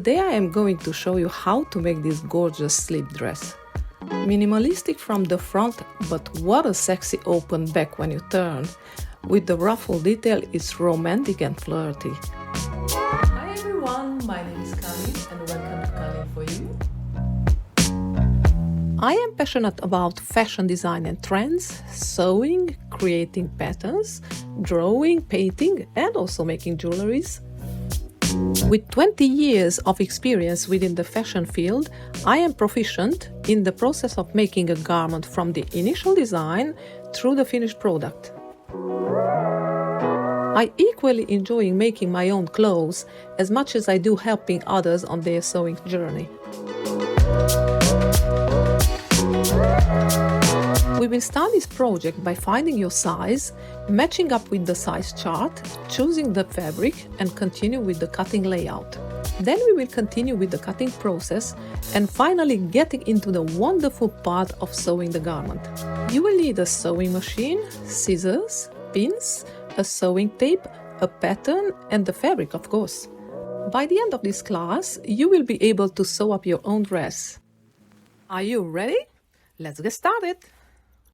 Today I am going to show you how to make this gorgeous slip dress. Minimalistic from the front, but what a sexy open back when you turn. With the ruffle detail, it's romantic and flirty. Hi everyone, my name is Kali and welcome to Kali for You. I am passionate about fashion design and trends, sewing, creating patterns, drawing, painting, and also making jewelries. With 20 years of experience within the fashion field, I am proficient in the process of making a garment from the initial design through the finished product. I equally enjoy making my own clothes as much as I do helping others on their sewing journey. We will start this project by finding your size, matching up with the size chart, choosing the fabric, and continue with the cutting layout. Then we will continue with the cutting process and finally getting into the wonderful part of sewing the garment. You will need a sewing machine, scissors, pins, a sewing tape, a pattern, and the fabric, of course. By the end of this class, you will be able to sew up your own dress. Are you ready? Let's get started!